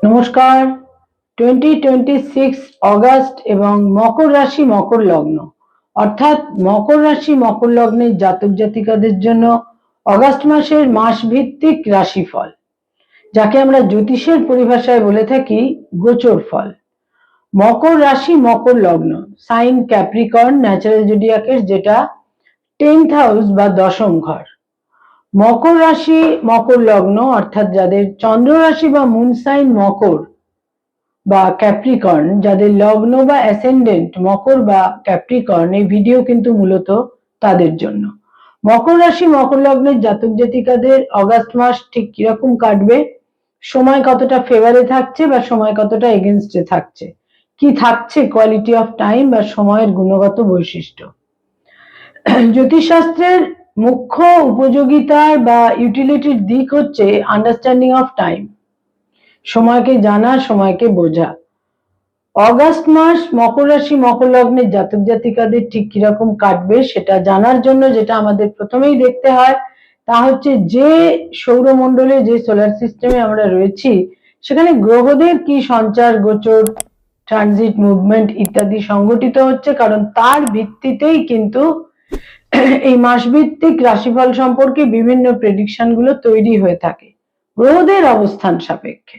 নমস্কার। 2026 অগাস্ট এবং মকর রাশি মকর লগ্ন অর্থাৎ মকর রাশি মকর লগ্নের জাতক জাতিকাদের জন্য অগাস্ট মাসের মাসভিত্তিক রাশিফল, যাকে আমরা জ্যোতিষের পরিভাষায় বলে থাকি গোচর ফল। মকর রাশি মকর লগ্ন সাইন ক্যাপ্রিকর্ন ন্যাচারাল জোডিয়াকের, যেটা 10th হাউস বা দশম ঘর। মকর রাশি মকর লগ্ন অর্থাৎ যাদের চন্দ্র রাশি বা মুন সাইন মকর বা ক্যাপ্রিকর্ন, যাদের লগ্ন বা অ্যাসেন্ডেন্ট মকর বা ক্যাপ্রিকর্ন, এই ভিডিও কিন্তু মূলত তাদের জন্য। মকর রাশি মকর লগ্নের জাতক জাতিকাদের অগাস্ট মাস ঠিক কিরকম কাটবে, সময় কতটা ফেভারে থাকছে বা সময় কতটা এগেনস্টে থাকছে, কি থাকছে কোয়ালিটি অফ টাইম বা সময়ের গুণগত বৈশিষ্ট্য। জ্যোতিষশাস্ত্রের মুখ্য উপযোগিতার বা ইউটিলিটির দিক হচ্ছে আন্ডারস্ট্যান্ডিং অফ টাইম, সময়কে জানা, সময়কে বোঝা। অগাস্ট মাস মকর রাশি মকর লগ্নের জাতক জাতিকাদের ঠিক কিরকম কাটবে সেটা জানার জন্য যেটা আমাদের প্রথমেই দেখতে হয় তা হচ্ছে যে সৌরমণ্ডলে, যে সোলার সিস্টেমে আমরা রয়েছি, সেখানে গ্রহদের কি সঞ্চার গোচর, ট্রানজিট, মুভমেন্ট ইত্যাদি সংগঠিত হচ্ছে, কারণ তার ভিত্তিতেই কিন্তু এই মাসভিত্তিক রাশিফল সম্পর্কে বিভিন্ন প্রেডিকশন গুলো তৈরি হয়ে থাকে গ্রহদের অবস্থান সাপেক্ষে।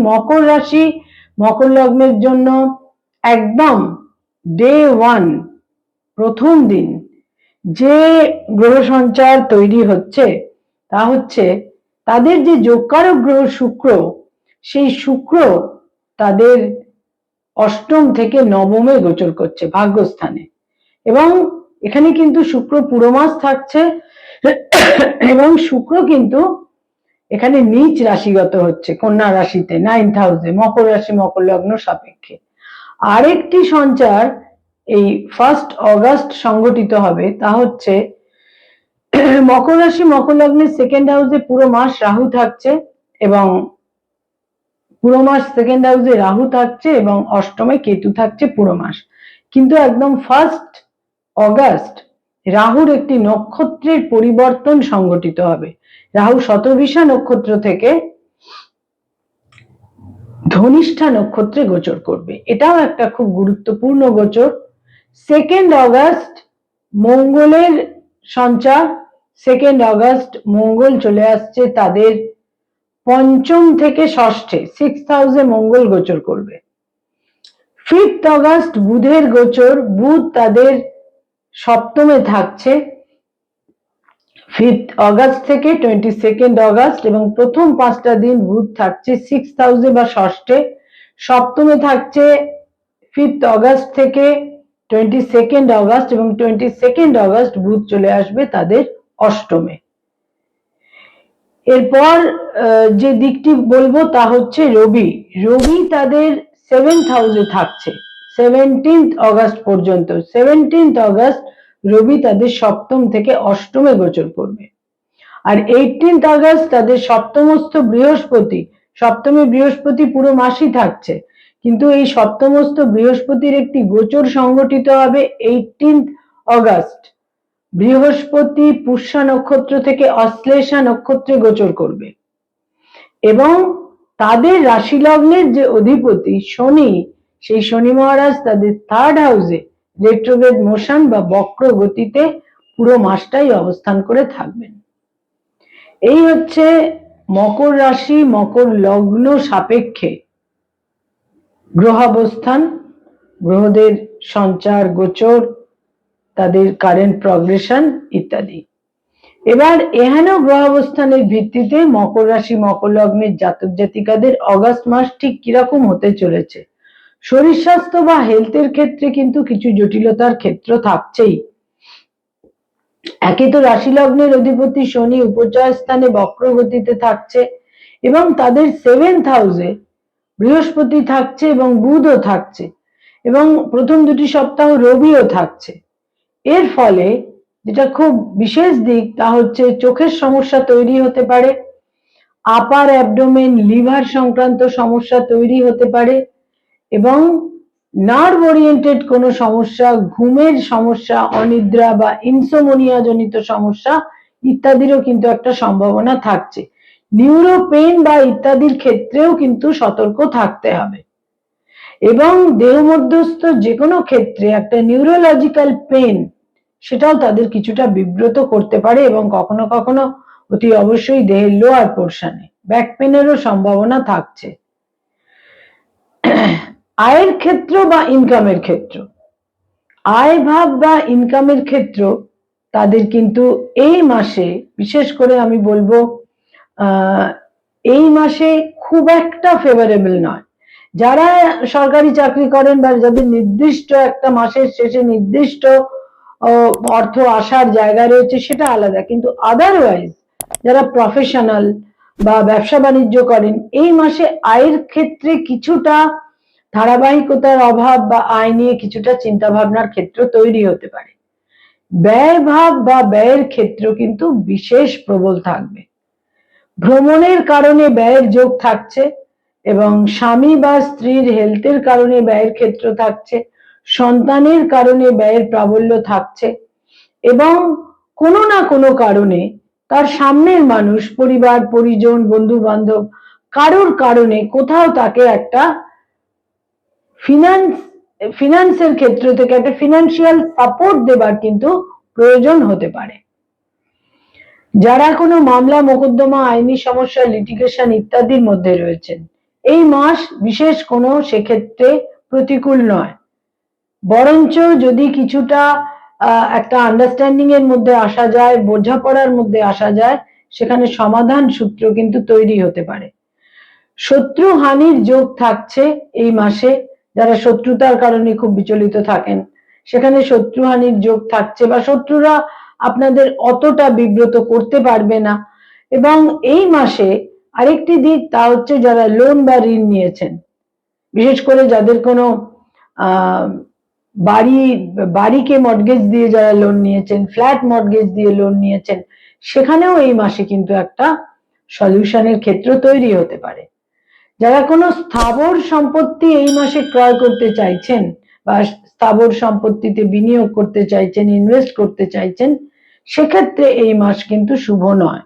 মকর রাশি মকর লগ্নের জন্য একদম ডে 1 প্রথম দিন যে গ্রহ সঞ্চার তৈরি হচ্ছে তা হচ্ছে তাদের যে যোগকারক গ্রহ শুক্র, সেই শুক্র তাদের অষ্টম থেকে নবমে গোচর করছে ভাগ্যস্থানে, এবং এখানে কিন্তু শুক্র পুরো মাস থাকছে এবং শুক্র কিন্তু এখানে নিচ রাশিগত হচ্ছে কন্যা রাশিতে 9th হাউসে মকর রাশি মকর লগ্ন সাপেক্ষে। আরেকটি সঞ্চার এই 1 অগাস্ট সংগঠিত হবে, তা হচ্ছে মকর রাশি মকর লগ্নের 2nd হাউসে পুরো মাস রাহু থাকছে এবং পুরো মাস 2nd হাউসে রাহু থাকছে এবং অষ্টমে কেতু থাকছে পুরো মাস। কিন্তু একদম 1 অগাস্ট রাহুর একটি নক্ষত্রের পরিবর্তন সংগঠিত হবে। রাহু শতভিষা নক্ষত্র থেকে ধনিষ্ঠা নক্ষত্রে গোচর করবে। এটাও একটা খুব গুরুত্বপূর্ণ গোচর। 2nd অগাস্ট মঙ্গলের সঞ্চার। 2nd অগাস্ট মঙ্গল চলে আসছে তাদের পঞ্চম থেকে ষষ্ঠে, 6th হাউসে মঙ্গল গোচর করবে। 5th অগাস্ট বুধের গোচর, বুধ তাদের সপ্তমে থাকছে 5th অগাস্ট থেকে 22nd অগাস্ট, এবং প্রথম 5টা দিন বুধ থাকছে 6th হাউসে বা ষষ্ঠে, সপ্তমে থাকছে 5th অগাস্ট থেকে 22nd অগাস্ট, এবং 22nd অগাস্ট বুধ চলে আসবে তাদের অষ্টমে। এরপর যে দিকটি বলবো তা হচ্ছে রবি। রবি তাদের 7th হাউসে থাকছে 17th অগাস্ট পর্যন্ত। 17th অগাস্ট রবি তাদের সপ্তম থেকে অষ্টমে গোচর করবে। আর 18th অগাস্ট তাদের সপ্তমস্থ বৃহস্পতি, সপ্তমে বৃহস্পতি পুরো মাসই থাকছে, কিন্তু এই সপ্তমস্থ বৃহস্পতির একটি গোচর সংগঠিত হবে 18th অগাস্ট। বৃহস্পতি পুষ্যা নক্ষত্র থেকে অশ্লেষা নক্ষত্রে গোচর করবে এবং তাদের রাশি লগ্নের যে অধিপতি শনি, সেই শনি মহারাজ তাদের 3rd হাউসে রেট্রোগ্রেড মোশন বা বক্র গতিতে পুরো মাসটাই অবস্থান করে থাকবেন। এই হচ্ছে মকর রাশি মকর লগ্ন সাপেক্ষে গ্রহাবস্থান, গ্রহদের সঞ্চার গোচর, তাদের কারেন্ট প্রগ্রেশন ইত্যাদি। এবার এহেন গ্রহাবস্থানের ভিত্তিতে মকর রাশি মকর লগ্নের জাতক জাতিকাদের অগাস্ট মাস ঠিক কিরকম হতে চলেছে। শরীর স্বাস্থ্য বা হেলথের ক্ষেত্রে কিন্তু কিছু জটিলতার ক্ষেত্র থাকছেই। একে তো রাশি লগ্নের অধিপতি শনি উপচয় স্থানে বক্র গতিতে থাকছে এবং তাদের 7th হাউসে বৃহস্পতি থাকছে এবং বুধও থাকছে এবং প্রথম 2টি সপ্তাহ রবিও থাকছে। এর ফলে যেটা খুব বিশেষ দিক তা হচ্ছে চোখের সমস্যা তৈরি হতে পারে, আপার অ্যাবডোমেন লিভার সংক্রান্ত সমস্যা তৈরি হতে পারে এবং নার্ভ ওরিয়েন্টেড কোনো সমস্যা, ঘুমের সমস্যা, অনিদ্রা বা ইনসোমনিয়া জনিত সমস্যা ইত্যাদিরও কিন্তু একটা সম্ভাবনা থাকছে। নিউরো পেন বা ইত্যাদির ক্ষেত্রেও কিন্তু সতর্ক থাকতে হবে। এবং দেহ মধ্যস্থ যে কোনো ক্ষেত্রে একটা নিউরোলজিক্যাল পেন সেটাও তাদের কিছুটা বিব্রত করতে পারে, এবং কখনো কখনো অতি অবশ্যই দেহের লোয়ার পোর্শনে ব্যাক পেনেরও সম্ভাবনা থাকছে। আয়ের ক্ষেত্র বা ইনকামের ক্ষেত্র, আয় ভাব বা ইনকামের ক্ষেত্র তাদের কিন্তু এই মাসে বিশেষ করে আমি বলবো এই মাসে খুব একটা ফেভারেবল নয়। যারা সরকারি চাকরি করেন বা যাদের নির্দিষ্ট একটা মাসের শেষে নির্দিষ্ট অর্থ আসার জায়গা রয়েছে সেটা আলাদা, কিন্তু আদারওয়াইজ যারা প্রফেশনাল বা ব্যবসা বাণিজ্য করেন এই মাসে আয়ের ক্ষেত্রে কিছুটা ধারাবাহিকতার অভাব বা আয় নিয়ে কিছুটা চিন্তা ভাবনার ক্ষেত্র তৈরি হতে পারে। ব্যয় ভাব বা ব্যয়ের ক্ষেত্র কিন্তু বিশেষ প্রবল থাকবে। ভ্রমণের কারণে ব্যয়ের যোগ থাকছে, এবং স্বামী বা স্ত্রীর হেলথের কারণে ব্যয়ের ক্ষেত্র থাকছে, সন্তানের কারণে ব্যয়ের প্রাবল্য থাকছে, এবং কোনো না কোনো কারণে তার সামনের মানুষ, পরিবার পরিজন বন্ধু বান্ধব কারোর কারণে কোথাও তাকে একটা ফিনান্সের ক্ষেত্র থেকে একটা ফিনান্সিয়াল সাপোর্ট দেবার কিন্তু প্রয়োজন হতে পারে। যারা কোনো মামলা মোকদ্দমা আইনি সমস্যা লিটিগেশন ইত্যাদির মধ্যে রয়েছেন এই মাস বিশেষ কোনো সেক্ষেত্রে প্রতিকূল নয়, বরঞ্চ যদি কিছুটা একটা আন্ডারস্ট্যান্ডিং এর মধ্যে আসা যায়, বোঝাপড়ার মধ্যে আসা যায়, সেখানে সমাধান সূত্র কিন্তু তৈরি হতে পারে। শত্রু হানির যোগ থাকছে এই মাসে, যারা শত্রুতার কারণে খুব বিচলিত থাকেন সেখানে শত্রু হানির যোগ থাকছে, বা শত্রুরা আপনাদের অতটা বিব্রত করতে পারবে না। এবং এই মাসে আরেকটি দিক তা হচ্ছে যারা লোন বা ঋণ নিয়েছেন, বিশেষ করে যাদের কোনো বাড়িকে মর্টগেজ দিয়ে যারা লোন নিয়েছেন, ফ্ল্যাট মর্টগেজ দিয়ে লোন নিয়েছেন, সেখানেও এই মাসে কিন্তু একটা সলিউশনের ক্ষেত্র তৈরি হতে পারে। যারা কোনো স্থাবর সম্পত্তি এই মাসে ক্রয় করতে চাইছেন বা স্থাবর সম্পত্তিতে বিনিয়োগ করতে চাইছেন, ইনভেস্ট করতে চাইছেন, সেক্ষেত্রে এই মাস কিন্তু শুভ নয়।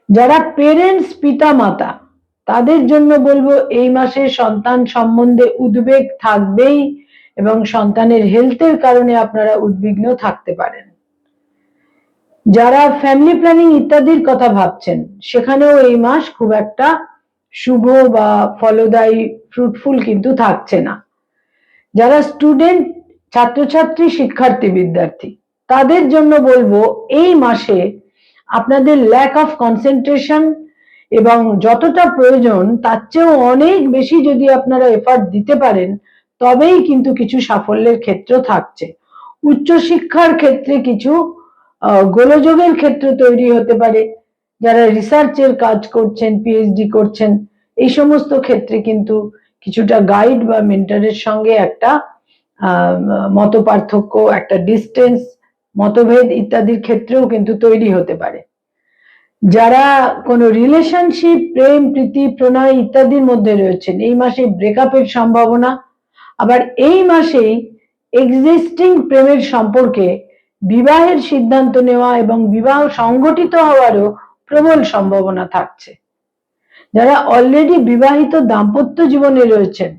যারা পেরেন্টস পিতা মাতা তাদের জন্য বলবো এই মাসে সন্তান সম্বন্ধে উদ্বেগ থাকবেই, এবং সন্তানের হেলথের কারণে আপনারা উদ্বিগ্ন থাকতে পারেন। যারা ফ্যামিলি প্ল্যানিং ইত্যাদির কথা ভাবছেন সেখানেও এই মাস খুব একটা শুভ বা ফলদায়ী ফ্রুটফুল কিন্তু থাকছে না। যারা স্টুডেন্ট ছাত্রছাত্রী শিক্ষার্থী বিদ্যার্থী তাদের জন্য বলবো এই মাসে আপনাদের ল্যাক অফ কনসেন্ট্রেশন, এবং যতটা প্রয়োজন তার চেয়েও অনেক বেশি যদি আপনারা এফার্ট দিতে পারেন তবেই কিন্তু কিছু সাফল্যের ক্ষেত্র থাকছে। উচ্চশিক্ষার ক্ষেত্রে কিছু গোলযোগের ক্ষেত্র তৈরি হতে পারে। যারা রিসার্চের কাজ করছেন, পিএইচডি করছেন, এই সমস্ত ক্ষেত্রে কিন্তু কিছুটা গাইড বা মেন্টরের সঙ্গে একটা মত পার্থক্য, একটা ডিস্টেন্স, মতভেদ ইত্যাদির ক্ষেত্রেও কিন্তু তৈরি হতে পারে। যারা কোনো রিলেশনশিপ, প্রেম প্রীতি প্রণয় ইত্যাদির মধ্যে রয়েছেন এই মাসে ব্রেকআপের সম্ভাবনা, আবার এই মাসেই এক্সিস্টিং প্রেমের সম্পর্কে বিবাহের সিদ্ধান্ত নেওয়া এবং বিবাহ সংগঠিত হওয়ারও প্রবল সম্ভাবনা থাকছে। যারা অলরেডি বিবাহিত দাম্পত্য জীবনে রয়েছেন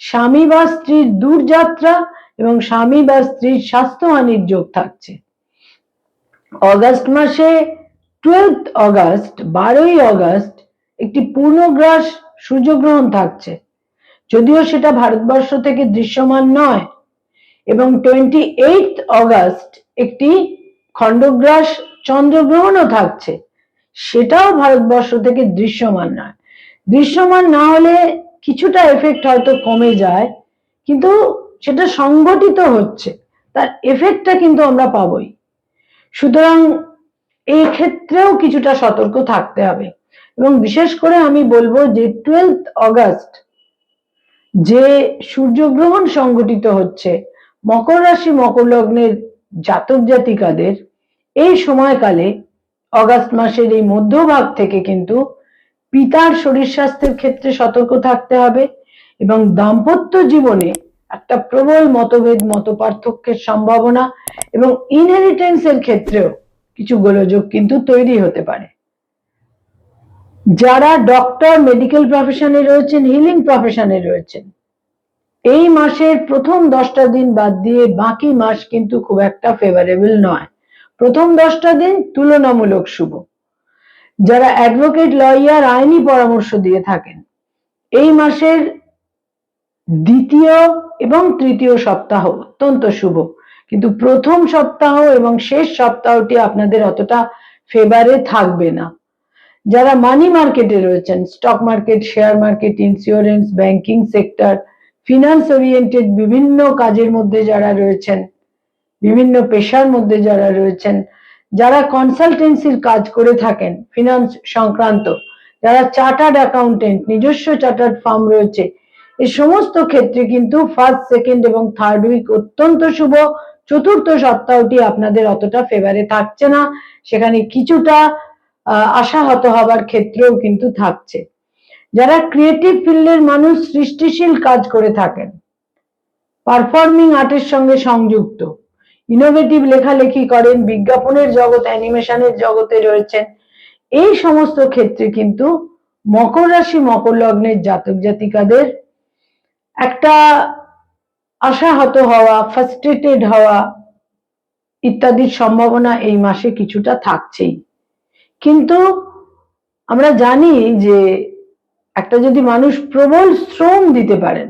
স্বামী বা স্ত্রীর দূরযাত্রা এবং স্বামী বা স্ত্রীর স্বাস্থ্যহানির যোগ থাকছে। অগাস্ট মাসে 12 অগাস্ট 12ই অগাস্ট একটি পূর্ণগ্রাস সূর্যগ্রহণ থাকছে, যদিও সেটা ভারতবর্ষ থেকে দৃশ্যমান নয়, এবং 28 অগাস্ট একটি খণ্ডগ্রাস চন্দ্রগ্রহণও থাকছে, সেটাও ভারতবর্ষ থেকে দৃশ্যমান নয়। দৃশ্যমান না হলে কিছুটা এফেক্ট হয়তো কমে যায়, কিন্তু সেটা সংগঠিত হচ্ছে, তার এফেক্টটা কিন্তু আমরা পাবই। সুতরাং এই ক্ষেত্রেও কিছুটা সতর্ক থাকতে হবে। এবং বিশেষ করে আমি বলবো যে 12 অগাস্ট যে সূর্যগ্রহণ সংগঠিত হচ্ছে মকর রাশি মকর লগ্নের জাতক জাতিকাদের, এই সময়কালে অগাস্ট মাসের এই মধ্যভাগ থেকে কিন্তু পিতার শরীর স্বাস্থ্যের ক্ষেত্রে সতর্ক থাকতে হবে, এবং দাম্পত্য জীবনে একটা প্রবল মতভেদ, মত পার্থক্যের সম্ভাবনা, এবং ইনহেরিটেন্সের ক্ষেত্রেও কিছু গোলযোগ কিন্তু তৈরি হতে পারে। যারা ডক্টর, মেডিকেল প্রফেশনে রয়েছেন, হিলিং প্রফেশনে রয়েছেন, এই মাসের প্রথম 10টা দিন বাদ দিয়ে বাকি মাস কিন্তু খুব একটা ফেভারেবল নয়। প্রথম 10টা দিন তুলনামূলক শুভ। যারা অ্যাডভোকেট, লয়ার, আইনি পরামর্শ দিয়ে থাকেন, এই মাসের দ্বিতীয় এবং তৃতীয় সপ্তাহ অত্যন্ত শুভ, কিন্তু প্রথম সপ্তাহ এবং শেষ সপ্তাহটি আপনাদের অতটা ফেভারে থাকবে না। যারা মানি মার্কেটে রয়েছেন, stock market, share market, insurance, banking sector, finance oriented বিভিন্ন কাজের মধ্যে যারা রয়েছেন, বিভিন্ন পেশার মধ্যে যারা রয়েছেন, যারা কনসালটেন্সির কাজ করে থাকেন ফিনান্স সংক্রান্ত, যারা চার্টার্ড অ্যাকাউন্টেন্ট, নিজস্ব চার্টার্ড ফার্ম রয়েছে, এই সমস্ত ক্ষেত্রে কিন্তু ফার্স্ট, সেকেন্ড এবং থার্ড উইক অত্যন্ত শুভ। চতুর্থ সপ্তাহটি আপনাদের অতটা ফেভারে থাকছে না, সেখানে কিছুটা আশাহত হবার ক্ষেত্রেও কিন্তু থাকছে। যারা ক্রিয়েটিভ ফিল্ডের মানুষ, সৃষ্টিশীল কাজ করে থাকেন, পারফর্মিং আর্টের সঙ্গে সংযুক্ত, ইনোভেটিভ লেখালেখি করেন, বিজ্ঞাপনের জগৎ, অ্যানিমেশনের জগতে রয়েছেন, এই সমস্ত ক্ষেত্রে কিন্তু মকর রাশি, মকর লগ্নের জাতক জাতিকাদের একটা আশাহত হওয়া, ফ্রাস্ট্রেটেড হওয়া ইত্যাদির সম্ভাবনা এই মাসে কিছুটা থাকছেই। কিন্তু আমরা জানি যে একটা যদি মানুষ প্রবল শ্রম দিতে পারেন,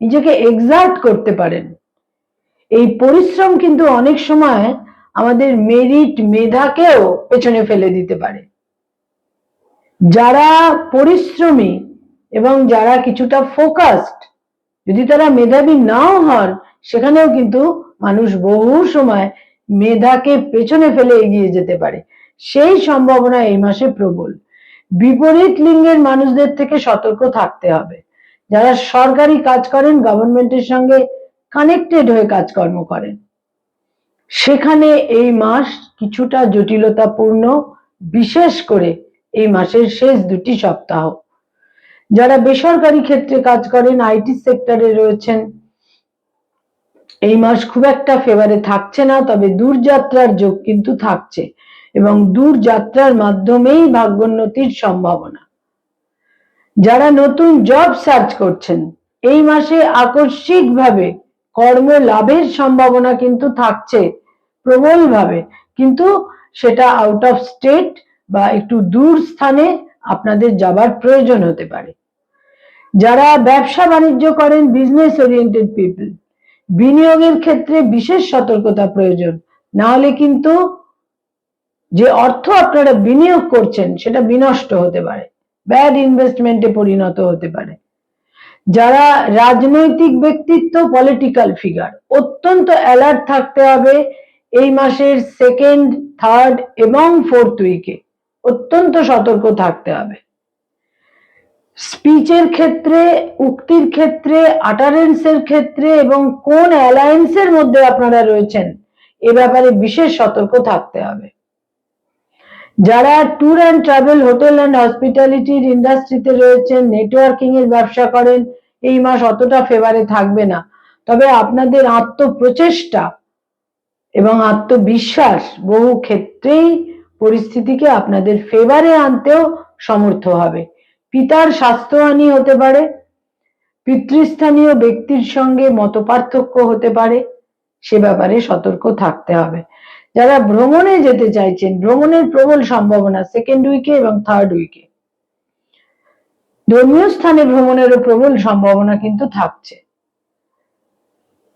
নিজেকে এক্সার্ট করতে পারেন, এই পরিশ্রম কিন্তু অনেক সময় আমাদের মেরিট, মেধাকেও পেছনে ফেলে দিতে পারে। যারা পরিশ্রমী এবং যারা কিছুটা ফোকাসড, যদি তারা মেধাবী নাও হন, সেখানেও কিন্তু মানুষ বহু সময় মেধাকে পেছনে ফেলে এগিয়ে যেতে পারে, সেই সম্ভাবনা এই মাসে প্রবল। বিপরীত লিঙ্গের মানুষদের থেকে সতর্ক থাকতে হবে। যারা সরকারি কাজ করেন, গভর্নমেন্টের সঙ্গে কানেক্টেড হয়ে কাজকর্ম করেন, সেখানে এই মাস কিছুটা জটিলতাপূর্ণ, বিশেষ করে এই মাসের শেষ দুটি সপ্তাহ। যারা বেসরকারি ক্ষেত্রে কাজ করেন, আইটি সেক্টরে রয়েছেন, এই মাস খুব একটা ফেভারে থাকছে না, তবে দূরযাত্রার যোগ কিন্তু থাকছে এবং দূরযাত্রার মাধ্যমেই ভাগ্যোন্নতির সম্ভাবনা। যারা নতুন জব সার্চ করছেন, এই মাসে আকস্মিকভাবে কর্ম লাভের সম্ভাবনা কিন্তু থাকছে প্রবলভাবে, কিন্তু সেটা আউট অফ স্টেট বা একটু দূর স্থানে আপনাদের যাবার প্রয়োজন হতে পারে। যারা ব্যবসা বাণিজ্য করেন, বিজনেস ওরিয়েন্টেড পিপল, বিনিয়োগের ক্ষেত্রে বিশেষ সতর্কতা প্রয়োজন, না হলে কিন্তু যে অর্থ আপনারা বিনিয়োগ করছেন সেটা বিনষ্ট হতে পারে, ব্যাড ইনভেস্টমেন্টে পরিণত হতে পারে। যারা রাজনৈতিক ব্যক্তিত্ব, পলিটিক্যাল ফিগার, অত্যন্ত অ্যালার্ট থাকতে হবে এই মাসের সেকেন্ড, থার্ড এবং ফোর্থ উইকে, অত্যন্ত সতর্ক থাকতে হবে। স্পিচের ক্ষেত্রে, উক্তির ক্ষেত্রে, আটারেন্সের ক্ষেত্রে এবং কোন অ্যালায়েন্সের মধ্যে আপনারা রয়েছেন এ ব্যাপারে বিশেষ সতর্ক থাকতে হবে। যারা tour and travel, hotel and হসপিটালিটির ইন্ডাস্ট্রিতে রয়েছেন, নেটওয়ার্কিং এর ব্যবসা করেন, এই মাস অতটা ফেভারে থাকবে না, তবে আপনাদের আত্মপ্রচেষ্টা এবং আত্মবিশ্বাস বহু ক্ষেত্রেই পরিস্থিতিকে আপনাদের ফেভারে আনতেও সমর্থ হবে। পিতার স্বাস্থ্যহানি হতে পারে, পিতৃস্থানীয় ব্যক্তির সঙ্গে মতপার্থক্য হতে পারে, সে ব্যাপারে সতর্ক থাকতে হবে। যারা ভ্রমণে যেতে চাইছেন, ভ্রমণের প্রবল সম্ভাবনা সেকেন্ড উইকে এবং থার্ড উইকে। ধর্মীয় স্থানে ভ্রমণেরও প্রবল সম্ভাবনা কিন্তু থাকছে।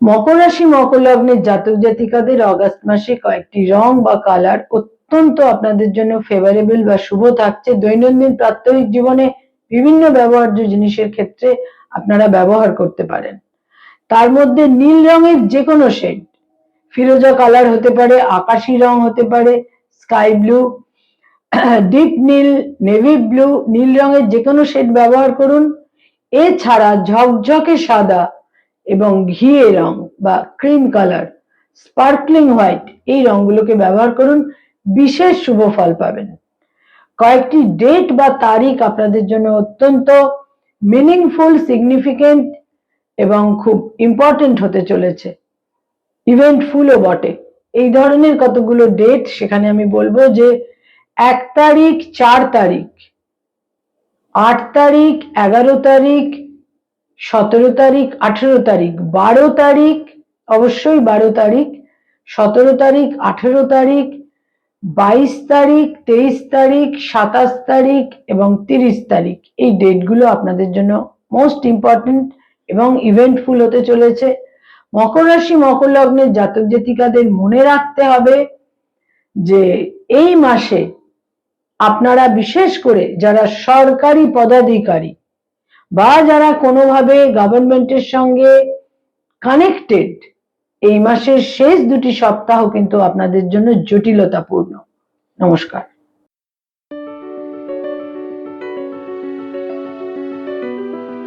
মকর রাশি, মকর লগ্নের জাতক জাতিকাদের অগাস্ট মাসে কয়েকটি রং বা কালার অত্যন্ত আপনাদের জন্য ফেভারেবল বা শুভ থাকছে। দৈনন্দিন প্রাত্যহিক জীবনে বিভিন্ন ব্যবহার্য জিনিসের ক্ষেত্রে আপনারা ব্যবহার করতে পারেন। তার মধ্যে নীল রঙের যে কোনো শেড, ফিরোজা কালার হতে পারে, আকাশি রং হতে পারে, স্কাই ব্লু, ডিপ নীল, নেভি ব্লু, নীল রঙের যে কোনো শেড ব্যবহার করুন। এছাড়া ঝকঝকে সাদা এবং ঘিয়ে রং বা ক্রিম কালার, স্পার্কলিং হোয়াইট, এই রংগুলোকে ব্যবহার করুন, বিশেষ শুভ ফল পাবেন। কয়েকটি ডেট বা তারিখ আপনাদের জন্য অত্যন্ত মিনিংফুল, সিগনিফিকেন্ট এবং খুব ইম্পর্টেন্ট হতে চলেছে, ইভেন্টফুলও বটে। এই ধরনের কতগুলো ডেট, সেখানে আমি বলবো যে 1 তারিখ, 4 তারিখ, 8 তারিখ, 11 তারিখ, 17 তারিখ, 18 তারিখ, 12 তারিখ, অবশ্যই 12 তারিখ, 17 তারিখ, 18 তারিখ, 22 তারিখ, 23 তারিখ, 27 তারিখ এবং 30 তারিখ, এই ডেটগুলো আপনাদের জন্য মোস্ট ইম্পর্টেন্ট এবং ইভেন্টফুল হতে চলেছে। মকর রাশি, মকর লগ্নের জাতক জাতিকাদের মনে রাখতে হবে যে এই মাসে আপনারা বিশেষ করে যারা সরকারি পদাধিকারী বা যারা কোনোভাবে গভর্নমেন্টের সঙ্গে কানেক্টেড, এই মাসের শেষ 2টি সপ্তাহ কিন্তু আপনাদের জন্য জটিলতাপূর্ণ। নমস্কার।